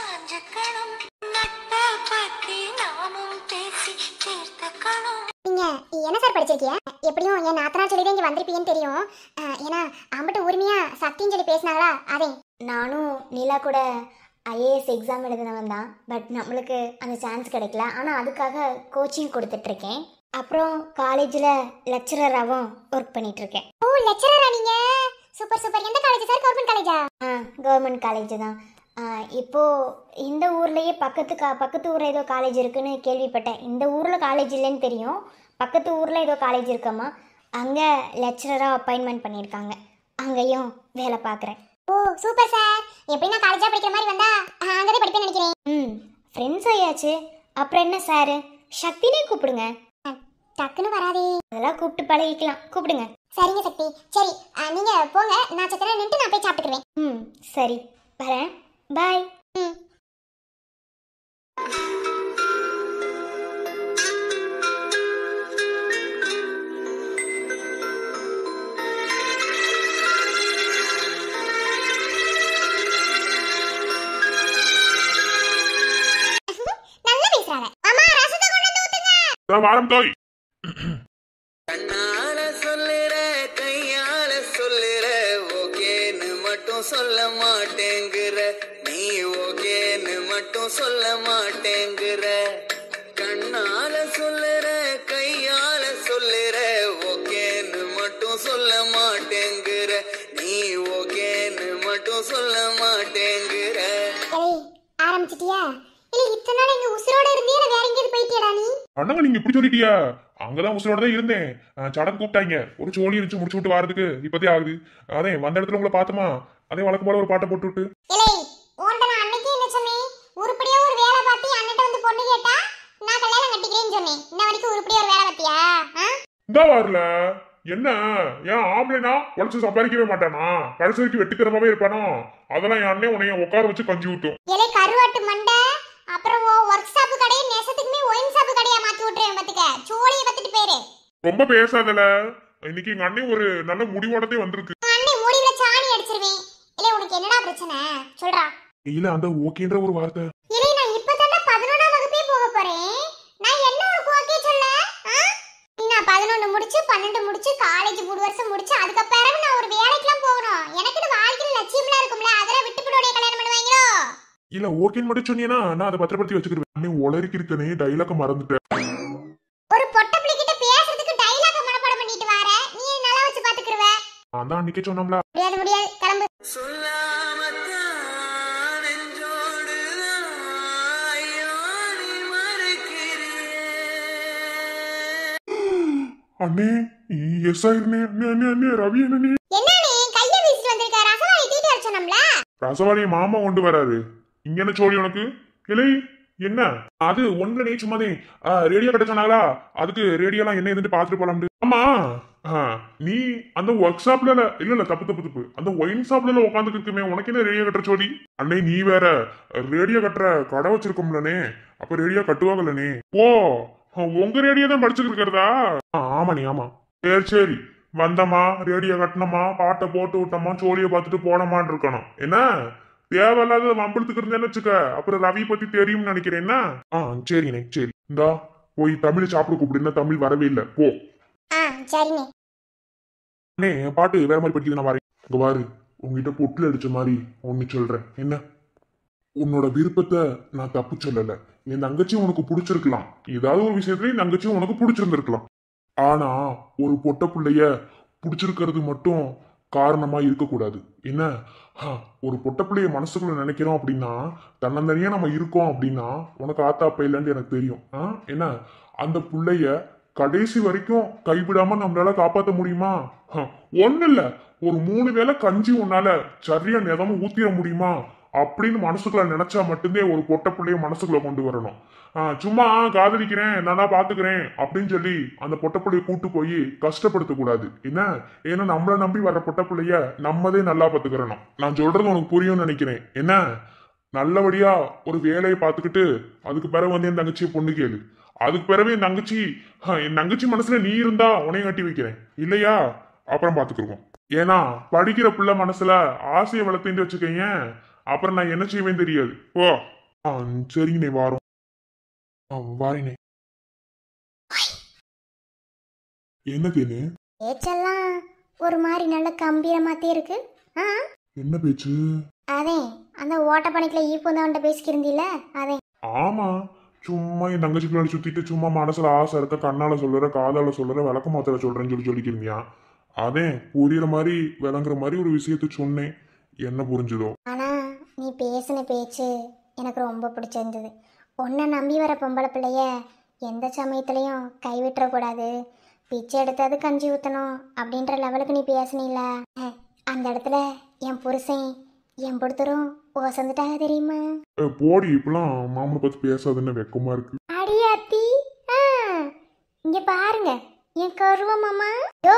Speaker 1: சாஞ்சுக்கணும் நட்பை பத்தி நாமும் பேசி தீர்த்துக்கணும்.
Speaker 5: நீங்க என்ன சார் படிச்சிருக்கீங்க? எப்படியும் என் நாத்தனா சொல்லிதான் இங்க வந்திருப்பீங்கன்னு தெரியும். ஏன்னா அம்பிட்டு உரிமையா சக்தின்னு சொல்லி பேசினாங்களா அதே. நானும் நிலா கூட ஐஏஎஸ் எக்ஸாம் எழுதினவன் தான். பட் நம்மளுக்கு அந்த சான்ஸ் கிடைக்கல. ஆனால் அதுக்காக கோச்சிங் கொடுத்துட்ருக்கேன். அப்புறம் காலேஜில் லெக்சரராகவும் ஒர்க் பண்ணிகிட்ருக்கேன். ஓ, லெக்சரரா நீங்க? Super super. எந்த காலேஜ் சார்? கவர்மெண்ட் காலேஜா? கவர்மெண்ட் காலேஜ் தான். இப்போது இந்த ஊர்லேயே பக்கத்து ஊரில் ஏதோ காலேஜ் இருக்குன்னு கேள்விப்பட்டேன். இந்த ஊரில் காலேஜ் இல்லைன்னு தெரியும். பக்கத்து ஊரில் ஏதோ காலேஜ் இருக்கம்மா. அங்கே லெக்சரராக அப்பாயின்மெண்ட் பண்ணியிருக்காங்க. அங்கேயும் வேலை பார்க்குறேன். ஓ சூப்பர் சார். எப்படி நான் காலேஜாக படிக்கிற மாதிரி வந்தா அங்கே தான் படிப்பேன்னு நினைக்கிறேன். ஃப்ரெண்ட்ஸ் ஆயாச்சு. அப்புறம் என்ன சார், சக்தினே கூப்பிடுங்க. டக்குன்னு வராதே. அதெல்லாம் கூப்பிட்டு பழகிக்கலாம். கூப்பிடுங்க. சரிங்க சக்தி. சரி நீங்க போங்க. நான் சத்தனை நின்று நான் போய் சாப்பிட்டுக்குவேன். சரி வரேன். பாய். நல்லா பேசுறாங்க. அம்மா ரசத்தை கொண்டு வந்து ஊத்துங்க.
Speaker 2: வாரம் தோய்.
Speaker 1: கண்ணால சொல்லுற கையால சொல்லுற ஓகேன்னு மட்டும் சொல்ல மாட்டேங்குற. நீ ஓகேன்னு மட்டும் சொல்ல மாட்டேங்குற. கண்ணால சொல்லுற கையால சொல்லுற ஓகேன்னு மட்டும் சொல்ல மாட்டேங்குற. நீ ஓகேன்னு மட்டும் சொல்ல மாட்டேங்குற.
Speaker 5: ஆரம்பிச்சிட்டியா? இல்ல இத்தனை நாள் இங்க உசுரோட இருந்தே வேற எங்கேயாவது போயிட்டியாடா நீ?
Speaker 2: அண்ணங்க நீங்க இப்படி சொல்லிட்டியா? அங்கதான் உசுரோட தான் இருந்தேன். சடங்கு கூப்பிட்டாங்க. ஒரு சோழி இருந்துச்சு முடிச்சு விட்டு வாரதுக்கு இப்பதே ஆகுது. அதே வந்த இடத்துல உங்களை பார்த்தோமா, அதே வழக்கம் போல ஒரு பாட்டை போட்டு விட்டு.
Speaker 5: ஏலே உன்கிட்ட நான் அன்னைக்கே என்ன சொன்னேன்? உருப்படியா ஒரு வேலை பார்த்து அண்ணன்ட்ட வந்து பொண்ணு கேட்டா நான் கல்யாணம் கட்டிக்கிறேன்னு சொன்னேன். இன்ன வரைக்கும் உருப்படியா ஒரு வேலை பார்த்தியா?
Speaker 2: இந்த வரல என்ன? ஏன் ஆம்பளைனா உழைச்சு சம்பாதிக்கவே மாட்டானா? கடைசி வரைக்கும் வெட்டித்தரமாவே இருப்பானோ? அதெல்லாம் என் அண்ணன் உன்னைய உட்கார வச்சு கஞ்சி ஊட்டும்.
Speaker 5: ஏலே கருவாட்டு மண்டை. அப்புறம் ஒர்க் ஷாப் கடையை நேசத்துக்குமே ஒயின் ஷாப் கடையா மாத்தி விட்டுறேன் பாத்துக்க. சோழியை பத்திட்டு பேரு.
Speaker 2: ரொம்ப பேசாதல. இன்னைக்கு எங்க அண்ணன் ஒரு நல்ல முடிவோடதே வந்திருக்கு.
Speaker 5: அண்ணன் முடிவுல சாணி அடிச்சிருவேன். இல்ல உனக்கு என்னடா பிரச்சனை சொல்றா.
Speaker 2: இல்ல அந்த ஓகேன்ற ஒரு வார்த்தை.
Speaker 5: இல்ல நான் இப்பதான் 11ஆம் வகுப்பே போக போறேன். நான் என்ன உனக்கு ஓகே சொல்ல? நான் 11 முடிச்சு 12 முடிச்சு காலேஜ் 3 வருஷம் முடிச்சு அதுக்கப்புறம் நான் ஒரு வேலைக்குலாம் போகணும். எனக்கு வாழ்க்கையில லட்சியம்லாம் இருக்கும்ல. அதெல்லாம் விட்டு போடுவோட கல்யாணம் பண்ணுவாங்களோ?
Speaker 2: இல்ல ஓகேன்னு மட்டும் சொன்னீங்கன்னா நான் அதை பத்திரப்படுத்தி வச்சுக்கிறேன். அண்ணன் உளறிக்கு இருக்கனே டைலாக மறந்துட்டேன்.
Speaker 5: ஒரு பொட்ட பிள்ளை கிட்ட பேசுறதுக்கு டைலாக மனப்பாடம் பண்ணிட்டு வர நீ நல்லா வச்சு பாத்துக்குறவ.
Speaker 2: அதான் அன்னைக்கே சொன்னோம்ல.
Speaker 5: முடியாது கிளம்பு.
Speaker 1: சொல்லாமத்தான் நெஞ்சோடுதான் ஐயோ நீ மறக்கிறியே.
Speaker 2: அண்ணே எஸ் ஆயிருந்தே. அண்ணே ரவி அண்ணே
Speaker 5: என்னண்ணே கைய வீசிட்டு வந்திருக்க? ரசவாளி தீட்டு வர சொன்னோம்ல.
Speaker 2: ரசவாளிய மாமா கொண்டு வராரு. இங்க என்ன சோழி உனக்கு? இல்லை என்ன அது ஒன்றுனே சும்மாதே ரேடியோ கட்ட சொன்னாங்களா? அதுக்கு ரேடியோலாம் என்ன எதுன்னு பாத்துட்டு போலாம். ஆமா நீ அந்த ஒர்க் ஷாப்ல இல்ல தப்பு அந்த ஒயின் ஷாப்ல உட்காந்துட்டு இருக்குமே, உனக்கு என்ன ரேடியோ கட்டுற சோழி? அண்ணே நீ வேற ரேடியோ கட்டுற கடை வச்சிருக்கோம்லனே, அப்ப ரேடியோ கட்டுவாங்கல்லனே. ஓ உங்க ரேடியோ தான் படிச்சுட்டு இருக்கிறதா? ஆமாண்ணே ஆமா. சரி வந்தமா ரேடியோ கட்டினமா பாட்டை போட்டு விட்டோமா சோழிய பார்த்துட்டு போனமான்னு இருக்கணும். என்ன தேவையில்லாத வம்பளத்துக்கு இருந்தேன்னு வச்சுக்க, அப்புறம் ரவி பத்தி தெரியும்னு நினைக்கிறேன்னா. சரிண்ணே சரி. இந்தா போய் தமிழ் சாப்பிட கூப்பிடுன்னா தமிழ் வரவே இல்லை போ.
Speaker 5: சரிண்ணே.
Speaker 2: அண்ணே பாட்டு வேற மாதிரி படிக்குது. நான் வரேன். இங்க பாரு உங்ககிட்ட பொட்டுல அடிச்ச மாதிரி ஒன்னு சொல்றேன். என்ன உன்னோட விருப்பத்தை நான் தப்பு சொல்லல. என் தங்கச்சி உனக்கு பிடிச்சிருக்கலாம். ஏதாவது ஒரு விஷயத்துல என் தங்கச்சி உனக்கு பிடிச்சிருந்திருக்கலாம். ஆனா ஒரு பொட்ட பிள்ளைய பிடிச்சிருக்கிறது மட்டும் காரணமா இருக்கக்கூடாது. என்ன ஒரு பொட்ட பிள்ளைய மனசுக்குள்ள நினைக்கிறோம் அப்படின்னா தன்னந்தனியா நம்ம இருக்கோம் அப்படின்னா உனக்கு ஆத்தா அப்ப இல்லைன்னு எனக்கு தெரியும். என்ன அந்த பிள்ளைய கடைசி வரைக்கும் கைவிடாம நம்மளால காப்பாற்ற முடியுமா? ஒண்ணு இல்ல ஒரு 3 வேளை கஞ்சி உன்னால சரியா நிதமும் ஊத்திட முடியுமா அப்படின்னு மனசுக்குள்ள நினைச்சா மட்டும்தான் ஒரு பொட்ட பிள்ளைய மனசுக்குள்ள கொண்டு வரணும். சும்மா காதலிக்கிறேன் நானா பாத்துக்கிறேன் அப்படின்னு சொல்லி அந்த பொட்ட பிள்ளைய கூட்டு போய் கஷ்டப்படுத்த கூடாது. என்ன ஏன்னா நம்மள நம்பி வர்ற பொட்ட பிள்ளைய நம்மதே நல்லா பாத்துக்கிறணும். நான் சொல்றது உனக்கு புரியும்னு நினைக்கிறேன். என்ன நல்லபடியா ஒரு வேலையை பார்த்துக்கிட்டு அதுக்கு பிறகு வந்து என் தங்கச்சியை பொண்ணு கேளு. அதுக்கு பிறகு என் தங்கச்சி மனசுல நீ இருந்தா உனையும் கட்டி வைக்கிறேன். இல்லையா அப்புறம் பாத்துக்கிருவோம். ஏன்னா படிக்கிற பிள்ளை மனசுல ஆசையை வளர்த்துட்டு வச்சுக்கேன். அப்புறம் நான் என்ன செய்வேன் தெரியாது. ஓ ஆ சரிங்கண்ணே வாரோம். வாரேண்ணே. என்ன தேனு?
Speaker 5: பேச்செல்லாம் ஒரு மாதிரி நல்ல கம்பீரமாத்தே இருக்கு. ஆ
Speaker 2: என்ன பேச்சு?
Speaker 5: அதே அந்த ஓட்டப்பணிக்குள்ள ஈப்பந்தவன்ட்ட பேசிக்கிருந்தீல அதே.
Speaker 2: ஆமா, சும்மா என் தங்கச்சி பிள்ளைய சுத்திட்டு சும்மா மனசுல ஆசை இருக்க, கண்ணால சொல்லுற, காதால சொல்லுற, விளக்க மாத்திர சொல்றேன்னு சொல்லிக்கிருந்தியா? அதே புரியுற மாதிரி விளங்குற மாதிரி ஒரு விஷயத்த சொன்னேன். என்ன புரிஞ்சுதோ?
Speaker 5: ஆனா நீ பேசின பேச்சு எனக்கு ரொம்ப பிடிச்சிருந்தது. உன்னை நம்பி வர பொம்பளை பிள்ளைய எந்த சமயத்துலையும் கைவிட்டுறக்கூடாது, பிச்சை எடுத்தாது கஞ்சி ஊற்றணும் அப்படின்ற லெவலுக்கு நீ பேசுனீல. அந்த இடத்துல என் புருஷன் என் பொறுத்தரும் ஓசந்துட்டாக தெரியுமா?
Speaker 2: போடி, இப்பெல்லாம் மாமனை பத்தி பேசாதுன்னு வெக்கமா இருக்கு.
Speaker 5: அடியாத்தி, இங்க பாருங்க என் கருவ மாமா. யோ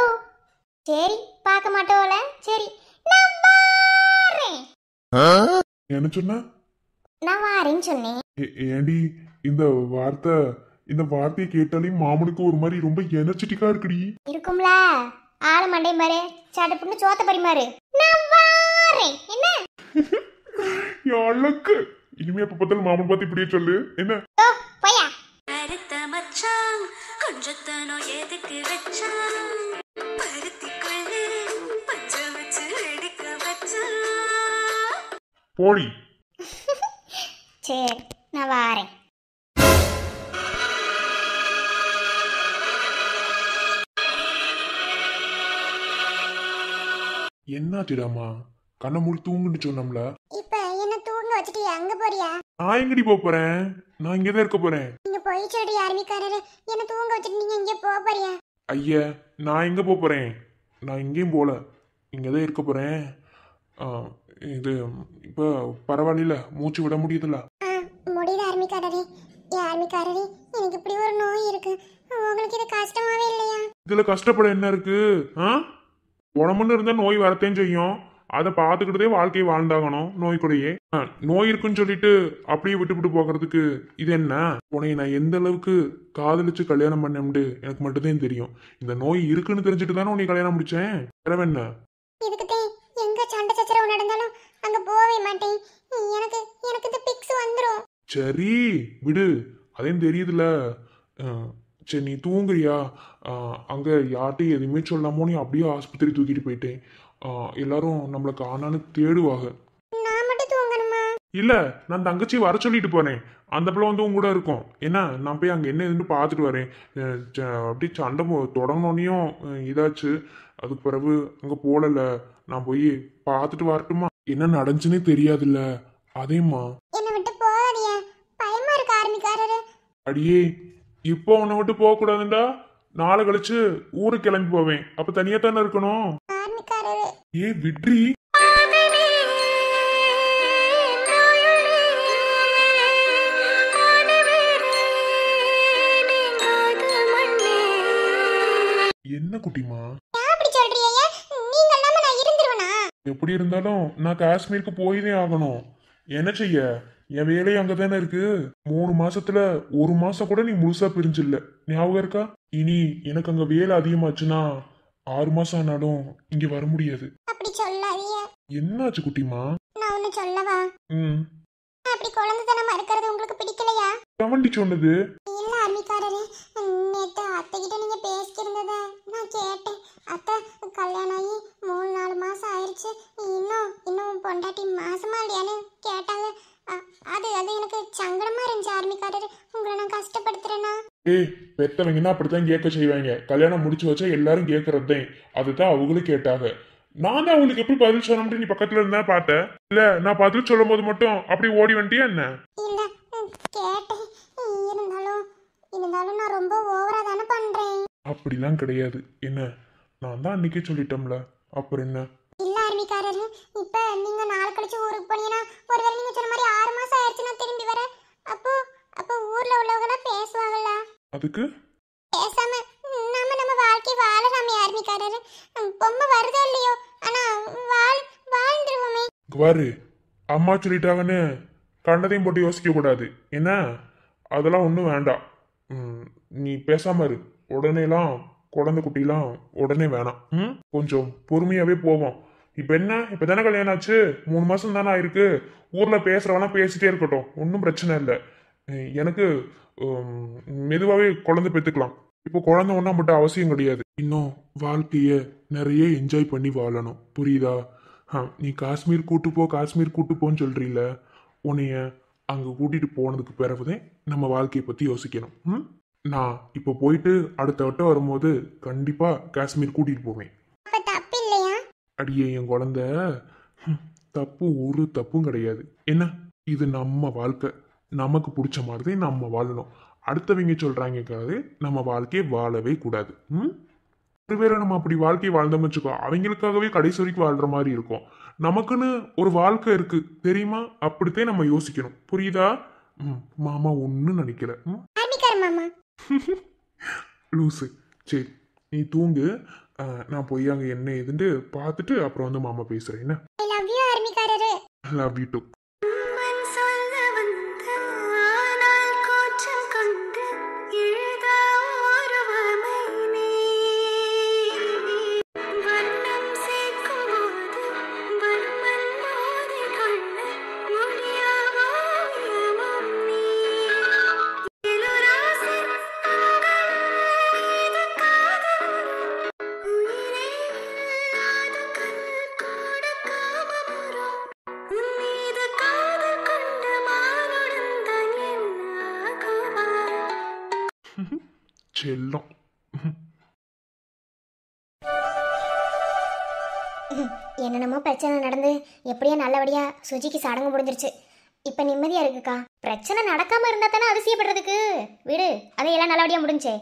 Speaker 5: சரி பார்க்க மாட்டோல, சரி நான் வாரேன்.
Speaker 2: என்ன சொன்ன?
Speaker 5: நான் வாரேன்னு சொன்னேன்.
Speaker 2: ஏண்டி இந்த வார்த்தை, இந்த வார்த்தையை கேட்டாலே மாமனுக்கு ஒரு மாதிரி ரொம்ப எனர்ஜெட்டிக்கா இருக்குடி.
Speaker 5: இருக்கும்ல, ஆளு மண்டையும் பாரு, சடப்புன்னு சோத்த பரிமாறு. நான் வாரேன். என்ன
Speaker 2: அழகு. இனிமே எப்ப பார்த்தாலும் மாமன் பார்த்து இப்படியே சொல்லு. என்ன
Speaker 5: போயா
Speaker 1: கருத்த மச்சான் கொஞ்சத்தனோ எதுக்கு வச்சான் பருத்திக்குள்ளே பச்சை வச்சு எடுக்க வச்சான்.
Speaker 2: போடி.
Speaker 5: சரி நான் வாரேன்.
Speaker 2: என்னாச்சுடாமா? கண்ணை மூடி தூங்குன்னு சொன்னோம்ல.
Speaker 5: இப்ப என்ன தூங்க வச்சுட்டு எங்க போறியா?
Speaker 2: நான் எங்கடி போறேன்? நான் இங்கதான் இருக்க போறேன்.
Speaker 5: நீங்க போய் சொல்லி ஆரம்பிக்காரரு, என்ன தூங்க வச்சுட்டு நீங்க எங்க போறியா?
Speaker 2: ஐயா, நான் எங்க போறேன்? நான் எங்கேயும் போல, இங்கதான் இருக்க போறேன். இது இப்ப பரவாயில்ல, மூச்சு விட முடியுதுல்ல?
Speaker 5: முடியல ஆரம்பிக்காரரே. ஆரம்பிக்காரரே, எனக்கு இப்படி ஒரு நோய் இருக்கு, உங்களுக்கு இது கஷ்டமாவே இல்லையா?
Speaker 2: இதுல கஷ்டப்பட என்ன இருக்கு? உடம்புன்னு இருந்தா நோய் வரத்தேன் செய்யும். அதை பார்த்துக்கிட்டதே வாழ்க்கையை வாழ்ந்தாகணும். நோய் கூடயே நோய் இருக்குன்னு சொல்லிட்டு அப்படியே விட்டு போகிறதுக்கு இது என்ன? உனைய நான் எந்த அளவுக்கு காதலிச்சு கல்யாணம் பண்ணேன்னு எனக்கு மட்டும்தான் தெரியும். இந்த நோய் இருக்குன்னு தெரிஞ்சுட்டு தானே உன்னை கல்யாணம் முடிச்சேன். என்ன
Speaker 5: இதுக்கிட்டே எங்க சண்டை சச்சரவு நடந்தாலும் அங்க போவே மாட்டேன். எனக்கு எனக்கு இந்த பிக்ஸ் வந்துரும்.
Speaker 2: சரி விடு, அதையும் தெரியுதுல. சரி நீ தூங்குறியா? அங்க யார்ட்டையும் எதுவுமே சொல்லாமோ நீ அப்படியே ஆஸ்பத்திரி தூக்கிட்டு போயிட்டேன். எல்லாரும் நம்மளை காணான்னு தேடுவாங்க.
Speaker 5: நான் மட்டும் தூங்கணுமா?
Speaker 2: இல்ல, நான் தங்கச்சி வர சொல்லிட்டு போறேன். அந்த பிள்ளை வந்து உங்க கூட இருக்கும். என்ன, நான் போய் அங்க என்ன இதுன்னு பார்த்துட்டு வரேன். அப்படி சண்டை தொடங்கினோனையும் இதாச்சு. அதுக்கு பிறகு அங்க போடல, நான் போய் பார்த்துட்டு வரட்டுமா? என்ன நடந்துச்சுன்னே தெரியாதுல்ல. அதேம்மா.
Speaker 5: என்ன விட்டு போகாதீங்க, பயமா இருக்கு ஆரம்பிக்காரரு.
Speaker 2: அடியே, இப்போ உன்னை விட்டு போக கூடாதுண்டா. நாளை கழிச்சு ஊருக்கு கிளம்பி போவேன். அப்ப தனியா தானே இருக்கணும்.
Speaker 5: ஆரம்பிக்காரரு
Speaker 2: ஏ விட்ரி. என்ன குட்டிமா
Speaker 5: அப்படி சொல்றீங்க? நீங்க இல்லாம நான் இருந்துருவேனா?
Speaker 2: எப்படி இருந்தாலும் நான் காஷ்மீருக்கு போய்தான் ஆகணும். என்ன செய்ய, என் வேலையும் அங்கதானே இருக்கு. 3 மாசத்துல 1 மாசம் கூட நீ முழுசா பிரிஞ்சில்ல, ஞாபகம் இருக்கா? இனி எனக்கு அங்க வேலை அதிகமாச்சுன்னா 6 மாசம் ஆனாலும் இங்க வர முடியாது.
Speaker 5: அப்படி சொல்லாதீங்க.
Speaker 2: என்னாச்சு குட்டிமா?
Speaker 5: நான் ஒண்ணு சொல்லவா? அப்படி குழந்தைத்தனமா இருக்கிறது உங்களுக்கு பிடிக்கலையா?
Speaker 2: கவண்டி சொன்னது
Speaker 5: இல்ல ஆரம்பிக்காரரு, நேத்து அத்தை கிட்ட நீங்க பேசிக்கிருந்தத நான் கேட்டேன். அத்தை கல்யாணம் ஆகி 3-4 மாசம் ஆயிடுச்சு, இன்னும் பொண்டாட்டி மாசமா இல்லையான்னு கேட்டாங்க. அது எனக்கு சங்கடமா இருந்துச்சு ஆரம்பிக்காரரு. உங்களை நான் கஷ்டப்படுத்துறேனா?
Speaker 2: ஏய், பெத்தவங்கன்னா அப்படித்தான் கேட்க செய்வாங்க. கல்யாணம் முடிச்சு வச்சா எல்லாரும் கேட்கறதுதான். அதுதான் அவங்களும் கேட்டாங்க. நான் தான் அவங்களுக்கு எப்படி பதில் சொல்லணும்னு நீ பக்கத்துல இருந்தா பார்த்தேன். இல்ல, நான் பதில் சொல்லும் போது மட்டும் அப்படி ஓடி வந்துட்டியா என்ன?
Speaker 5: இல்ல கேட்டேன். இருந்தாலும் நான் ரொம்ப ஓவரா தானே பண்றேன்.
Speaker 2: அப்படிலாம் கிடையாது. என்ன, நான் தான் அன்னைக்கே சொல்லிட்டோம்ல, அப்புறம் என்ன?
Speaker 5: இல்ல ஆரம்பிக்காரரு, இப்ப நீங்க நாளை கழிச்சு ஊருக்கு போனீங்கன்னா ஒருவேளை நீங்க சொன்ன மாதிரி 6 மாசம் ஆயிடுச்சு நான் திரும்பி வரேன். அப்போ ஊர்ல உள்ளவங்க பேசுவாங்கல்ல.
Speaker 2: அதுக்கு
Speaker 5: பேசாம நம்ம வாழ்க்கை வாழலாமே ஆரம்பிக்காரரு. பொம்மை வருதோ இல்லையோ, ஆனா வாழ்ந்துருவோமே.
Speaker 2: பாரு, அம்மா சொல்லிட்டாங்கன்னு கண்டதையும் போட்டு யோசிக்க கூடாது. என்ன, அதெல்லாம் ஒன்றும் வேண்டாம். நீ பேசாம இரு. உடனேலாம் குழந்தை குட்டிலாம் உடனே வேணாம். கொஞ்சம் பொறுமையாவே போவோம். இப்ப என்ன இப்பதானே கல்யாணம் ஆச்சு, 3 மாசம் தானே ஆயிருக்கு. ஊர்ல பேசுறவனா பேசிட்டே இருக்கட்டும், ஒன்றும் பிரச்சனை இல்லை. எனக்கு மெதுவாவே குழந்தை பெத்துக்கலாம். இப்போ குழந்தை ஒன்றா மட்டும் அவசியம் கிடையாது. இன்னும் வாழ்க்கைய நிறைய என்ஜாய் பண்ணி வாழணும், புரியுதா? நீ காஷ்மீர் கூட்டு போ, காஷ்மீர் கூட்டு போன்னு சொல்றீல, உன்னைய அங்க கூட்டிட்டு போனதுக்கு பிறகுதான் நம்ம வாழ்க்கையை பத்தி யோசிக்கணும். நான் இப்போ போயிட்டு அடுத்த வட்டம் வரும்போது கண்டிப்பா காஷ்மீர் கூட்டிட்டு போவேன்.
Speaker 5: அப்ப தப்பு இல்லையா?
Speaker 2: அடியே என் குழந்தை, தப்பு ஒரு தப்பும் கிடையாது. என்ன, இது நம்ம வாழ்க்கை, நமக்கு பிடிச்ச மாதிரி நம்ம வாழணும். அடுத்தவங்க சொல்றாங்கக்காவது நம்ம வாழ்க்கையை வாழவே கூடாது. ஒருவேளை நம்ம அப்படி வாழ்க்கையை வாழ்ந்தோம்னு வச்சுக்கோ, அவங்களுக்காகவே கடைசி வரைக்கும் வாழ்ற மாதிரி இருக்கும். நமக்குன்னு ஒரு வாழ்க்கை இருக்கு தெரியுமா, அப்படித்தான் நம்ம யோசிக்கணும், புரியுதா? மாமா ஒன்னும் நினைக்கல.
Speaker 5: ஆர்மிக்கார மாமா.
Speaker 2: லூசு. சரி நீ தூங்கு, நான் போய் அங்க என்ன ஏதுன்னு பார்த்துட்டு அப்புறம் வந்து மாமா பேசுறேன். என்ன?
Speaker 5: ஐ லவ் யூ ஆர்மிக்காரரே.
Speaker 2: Love you too.
Speaker 1: மண் சொல்ல வந்த ஆனால் கூச்சம் கொண்டு எழுதா உருவமை நீ. வண்ணம் சேர்க்கும் போது வர்மன் மோதிக்கொள்ள முடியாமோ யமம் நீ. இளராசி உங்கள் மீது காதல் உயிரே இல்லாத கல் கூட காமமுறும். உன் மீது காதல் கொண்ட மானுடன் தான் என்னாகுவாய்.
Speaker 2: செல்லம்.
Speaker 5: என்னென்னமோ பிரச்சனை நடந்து எப்படியோ நல்லபடியா சுஜிக்கு சடங்கு முடிஞ்சிருச்சு. இப்ப நிம்மதியா இருக்குக்கா. பிரச்சனை நடக்காம இருந்தா தானே அதிசயப்படுறதுக்கு. விடு, அதையெல்லாம் நல்லபடியா முடிஞ்சே.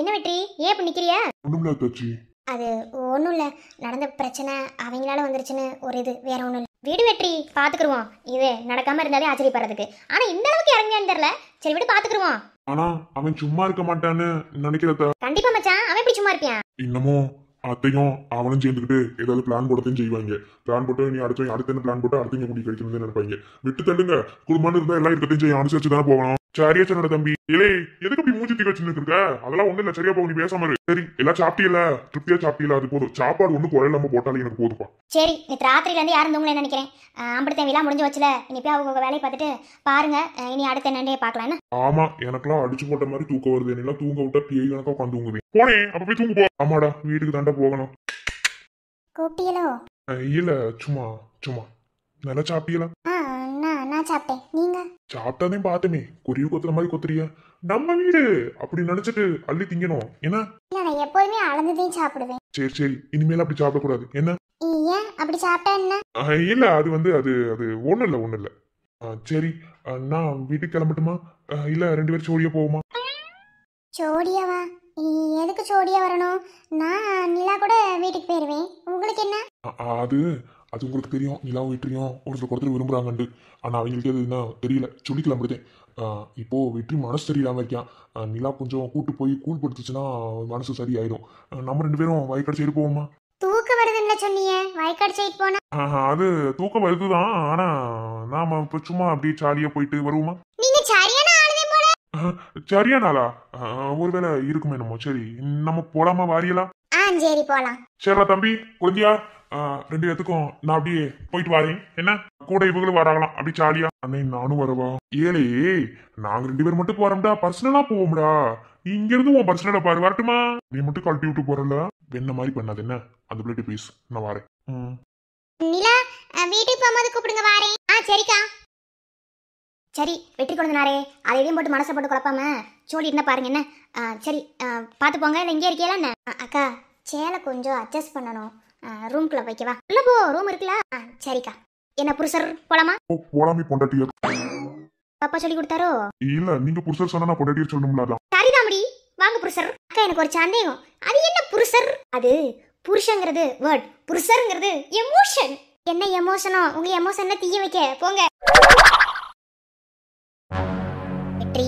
Speaker 5: என்ன வெற்றி, ஏன் இப்ப நிக்கிறியா?
Speaker 2: ஒண்ணுமில்ல தச்சி.
Speaker 5: அது ஒன்றும் இல்லை, நடந்த பிரச்சனை அவங்களால வந்துருச்சுன்னு ஒரு இது, வேற ஒன்றும் இல்லை. வீடு வெற்றி பார்த்துக்குருவோம். இது நடக்காம இருந்தாலே ஆச்சரியப்படுறதுக்கு. ஆனா இந்த அளவுக்கு இறங்கியான்னு தெரியல. சரி விடு, பார்த்துக்குருவோம்.
Speaker 2: ஆனா அவன் சும்மா இருக்க மாட்டான்னு நினைக்கிறத.
Speaker 5: கண்டிப்பா மச்சான், அவன் எப்படி சும்மா இருப்பியான்?
Speaker 2: இன்னமும் அத்தையும் அவனும் சேர்ந்துக்கிட்டு ஏதாவது பிளான் போடத்தையும் செய்வாங்க. பிளான் போட்டு நீ அடுத்த என்ன பிளான் போட்டு அடுத்தவங்க கூட்டி கிடைக்கணும்னு நினைப்பாங்க. விட்டு தள்ளுங்க, குடும்பம் இருந்தா எல்லாம் இருக்கத்தையும் செய்ய அனுசரிச்சு தானே போகணும். சரியா சொன்னோட தம்பி. இலே எதுக்கு அப்படி மூஞ்சி தூக்கி வச்சுன்னு இருக்க? அதெல்லாம் ஒண்ணு இல்ல, சரியா போக நீ பேசாம இரு. சரி எல்லாம் சாப்பிட்டீல, திருப்தியா சாப்பிட்டீல, அது போதும். சாப்பாடு ஒண்ணு குறையில்லாம போட்டாலே எனக்கு போதுப்பா.
Speaker 5: சரி, நேற்று ராத்திரில இருந்து யாரும் தூங்கல நினைக்கிறேன். அம்படுத்த விழா முடிஞ்சு வச்சுல, இனி போய் அவங்க வேலையை பார்த்துட்டு பாருங்க. இனி அடுத்த என்னண்டே பார்க்கலாம்.
Speaker 2: ஆமா, எனக்கெல்லாம் அடிச்சு போட்ட மாதிரி தூக்கம் வருது. என்னெல்லாம் தூங்க விட்டா பேய் கணக்கா உட்காந்து தூங்குவேன். போனேன், அப்ப போய் தூங்க போ. ஆமாடா, வீட்டுக்கு தாண்டா போகணும்.
Speaker 5: கூப்பிட்டீங்களோ?
Speaker 2: இல்ல, சும்மா சும்மா. நல்லா சாப்பிட்டீங்களா?
Speaker 5: நான் சாப்பிட்டேன். நீங்க?
Speaker 2: சாப்பிட்டாதான் பார்த்தமே, குருவி கொத்துற மாதிரி கொத்துறிய. நம்ம வீடு அப்படி நினைச்சிட்டு அள்ளி திங்கணும் என்ன?
Speaker 5: இல்ல, நான் எப்போதுமே அளந்துதான் சாப்பிடுவேன்.
Speaker 2: சரி சரி, இனிமேல் அப்படி சாப்பிடக்கூடாது என்ன?
Speaker 5: ஏன் அப்படி சாப்பிட்டா என்ன?
Speaker 2: இல்ல, அது அது அது ஒண்ணும் இல்ல ஒண்ணும் இல்ல. சரி, நான் வீட்டுக்கு கிளம்பட்டுமா, இல்ல 2 பேரும் ஜோடியா போவோமா?
Speaker 5: ஜோடியாவா? எதுக்கு ஜோடியா வரணும்? நான் நிலா கூட வீட்டுக்கு போயிருவேன். உங்களுக்கு என்ன?
Speaker 2: அது அது உங்களுக்கு தெரியும், நிலாவும் வெற்றியும் ஒருத்தர் விரும்புறாங்கண்டு. ஆனா அவங்களுக்கு அது என்ன தெரியல, சொல்லிக்கலாம் அப்படிதான். இப்போ வெற்றி மனசு சரியில்லாம இருக்கான். நிலா கொஞ்சம் கூட்டு போய் கூழ் படுத்துச்சுன்னா மனசு சரியாயிடும். நம்ம 2 பேரும் வயக்காடு சைடு போவோமா?
Speaker 5: தூக்கம் வருதுன்னு சொன்னீங்க, வயக்காடு சைடு போனா?
Speaker 2: அது தூக்கம் வருதுதான், ஆனா நாம இப்ப சும்மா அப்படியே ஜாலியா போயிட்டு வருவோமா?
Speaker 5: நீங்க சரியான ஆளுதே போல.
Speaker 2: சரியா நாளா? ஒருவேளை இருக்குமே என்னமோ. சரி நம்ம போலாமா, வாரியலாம்?
Speaker 5: சரி போலாம்.
Speaker 2: சரிடா தம்பி, குழந்தையா, 2 பேத்துக்கும் நான் அப்படியே போயிட்டு வரேன். என்ன கூட இவங்களும் வராங்களாம், அப்படி ஜாலியா. அண்ணே நானும் வரவா? ஏலே, நாங்க 2 பேர் மட்டும் போறோம்டா, பர்சனலா போவோம்டா. இங்க இருந்து உன் பர்சனலா பாரு, வரட்டுமா? நீ மட்டும் கழட்டி விட்டு போறல, என்ன மாதிரி பண்ணாது என்ன? அந்த பிளேட் பீஸ் நான் வரேன்.
Speaker 5: நிலா, வீட்டுக்கு போகும்போது கூப்பிடுங்க, வாரேன். சரிக்கா. சரி வெற்றி கொழுந்தனாரே, அதை எதையும் போட்டு மனசை போட்டு குழப்பாம சோழி இருந்தா பாருங்க என்ன. சரி பார்த்து போங்க. இல்லை இங்கே இருக்கீங்களா என்ன? அக்கா, சேலை கொஞ்சம் அட்ஜஸ்ட் பண்ணணும். ரூம்குள்ள வைக்கவா? உள்ள போ, ரூம் இருக்குல்ல. சரிக்கா. என்ன புருஷர் போலாமா?
Speaker 2: போலாமே பொண்டாட்டியர்.
Speaker 5: பாப்பா சொல்லி கொடுத்தாரோ?
Speaker 2: இல்ல, நீங்க புருஷர் சொன்னா நான் பொண்டாட்டியர் சொல்லணும்ல.
Speaker 5: சரிதாமடி, வாங்க புருஷர். அக்கா, எனக்கு ஒரு சந்தேகம். அது என்ன புருஷர்? அது புருஷங்கிறது வேர்ட், புருஷருங்கிறது எமோஷன். என்ன எமோஷனோ? உங்க எமோஷன்ல தீய வைக்க போங்க. வெற்றி,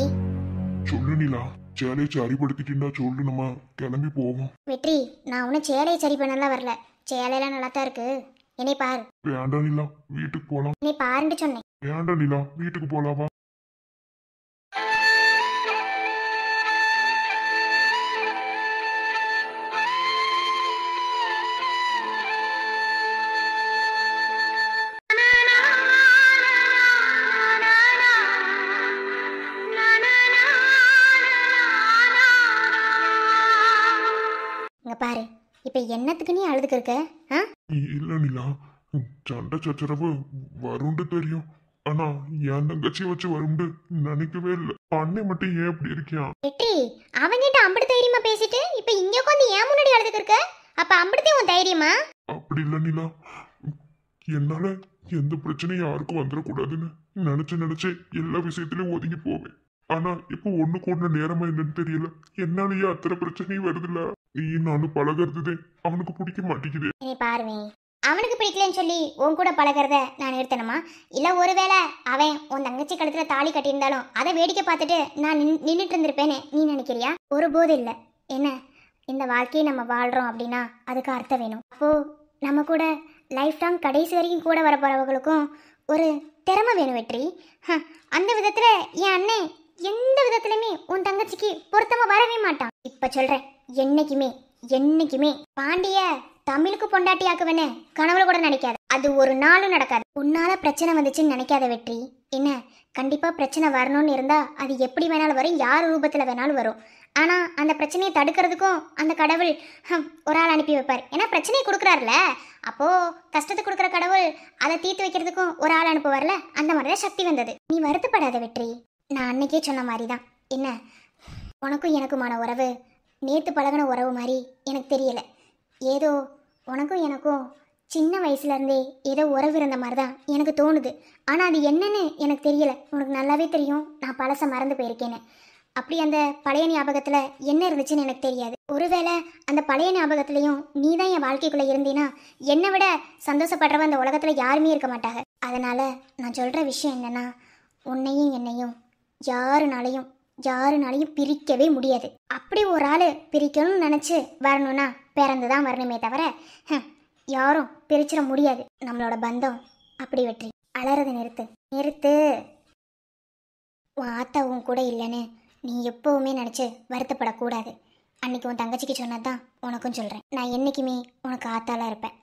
Speaker 2: சொல்லு நிலா, சேலையை சரிப்படுத்திட்டா சொல்லு, நம்ம கிளம்பி போவோம்.
Speaker 5: வெற்றி, நான் உன்னை சேலையை சரி பண்ணலாம் வரல. சேலையெல்லாம் நல்லா தான் இருக்கு. என்னை பாரு.
Speaker 2: வேண்டாம் நிலா, வீட்டுக்கு போலாம்.
Speaker 5: என்னை பாருன்னு சொன்னேன்.
Speaker 2: வேண்டாம் நிலா, வீட்டுக்கு போலாமா?
Speaker 5: இங்க பாரு, இப்ப என்னத்துக்கு நீ அழுதுக்கு இருக்க? ஆ?
Speaker 2: இல்ல நிலா, சண்டை சச்சரவு வரும்னு தெரியும். ஆனா என் தங்கச்சி வச்சு வரும்னு நினைக்கவே இல்லை. அண்ணன் மட்டும் ஏன் இப்படி இருக்கியான்?
Speaker 5: வெற்றி, அவங்கிட்ட அம்படு தைரியமா பேசிட்டு இப்ப இங்க உட்காந்து ஏன் முன்னாடி அழுதுக்கு இருக்க? அப்ப அம்படுத்தே உன் தைரியமா?
Speaker 2: அப்படி இல்ல நிலா, என்னால எந்த பிரச்சனையும் யாருக்கும் வந்துடக்கூடாதுன்னு நினைச்சு எல்லா விஷயத்திலயும் ஒதுங்கி போவேன். ஆனா இப்ப ஒண்ணு கூட நேரமா என்னன்னு தெரியல. என்னாலயே அத்தனை பிரச்சனையும் வருதுல்ல. நீ நானும் பழகிறது அவனுக்கு பிடிக்க மாட்டேங்குது.
Speaker 5: நீ பாருவே, அவனுக்கு பிடிக்கலன்னு சொல்லி உன் கூட பழகிறத நான் நிறுத்தணுமா? இல்ல ஒருவேளை அவன் உன் தங்கச்சி கழுத்துல தாலி கட்டியிருந்தாலும் அதை வேடிக்கை பார்த்துட்டு நான் நின்றுட்டு இருந்திருப்பேன்னு நீ நினைக்கிறியா? ஒருபோது இல்லை. என்ன, இந்த வாழ்க்கையை நம்ம வாழ்றோம் அப்படின்னா அதுக்கு அர்த்தம் வேணும். அப்போ நம்ம கூட லைஃப் லாங் கடைசி வரைக்கும் கூட வர போறவங்களுக்கும் ஒரு திறமை வேணும் வெற்றி. அந்த விதத்துல என் அண்ணன் எந்த விதத்திலுமே உன் தங்கச்சிக்கு பொருத்தமா வரவே மாட்டான். இப்ப சொல்றேன், என்னைக்குமே பாண்டிய தமிழுக்கு பொண்டாட்டி ஆக்குவேன்னு கனவுல கூட நினைக்காத. அது ஒரு நாளும் நடக்காது. உன்னால பிரச்சனை வந்துச்சுன்னு நினைக்காத வெற்றி. என்ன, கண்டிப்பா பிரச்சனை வரணும்னு இருந்தா அது எப்படி வேணாலும் வரும், யார் ரூபத்துல வேணாலும் வரும். ஆனா அந்த பிரச்சனையை தடுக்கிறதுக்கும் அந்த கடவுள் ஒரு ஆள் அனுப்பி வைப்பார். ஏன்னா பிரச்சனையை கொடுக்குறாருல, அப்போ கஷ்டத்தை கொடுக்குற கடவுள் அதை தீர்த்து வைக்கிறதுக்கும் ஒரு ஆள் அனுப்புவார்ல. அந்த மாதிரிதான் சக்தி வந்தது. நீ வருத்தப்படாத வெற்றி. நான் அன்னைக்கே சொன்ன மாதிரி தான். என்ன, உனக்கும் எனக்குமான உறவு நேற்று பழகின உறவு மாதிரி எனக்கு தெரியல. ஏதோ உனக்கும் எனக்கும் சின்ன வயசுலேருந்தே ஏதோ உறவு இருந்த மாதிரி தான் எனக்கு தோணுது. ஆனால் அது என்னன்னு எனக்கு தெரியல. உனக்கு நல்லாவே தெரியும் நான் பழசை மறந்து போயிருக்கேன்னு. அப்படி அந்த பழைய ஞாபகத்தில் என்ன இருந்துச்சுன்னு எனக்கு தெரியாது. ஒருவேளை அந்த பழைய ஞாபகத்துலேயும் நீ தான் என் வாழ்க்கைக்குள்ளே இருந்தீன்னா என்னை விட சந்தோஷப்படுறவ அந்த உலகத்தில் யாருமே இருக்க மாட்டாங்க. அதனால் நான் சொல்கிற விஷயம் என்னென்னா, உன்னையும் என்னையும் யாருனாலையும் பிரிக்கவே முடியாது. அப்படி ஒரு ஆள் பிரிக்கணும்னு நினச்சி வரணும்னா பிறந்து தான் வரணுமே தவிர யாரும் பிரிச்சிட முடியாது. நம்மளோட பந்தம் அப்படி வெற்றி. அலறதை நிறுத்து. உன் ஆத்தா உன் கூட இல்லைன்னு நீ எப்பவுமே நினச்சி வருத்தப்படக்கூடாது. அன்னைக்கு உன் தங்கச்சிக்கு சொன்னதான் உனக்கும் சொல்கிறேன். நான் என்றைக்குமே உனக்கு ஆத்தாலாம் இருப்பேன்.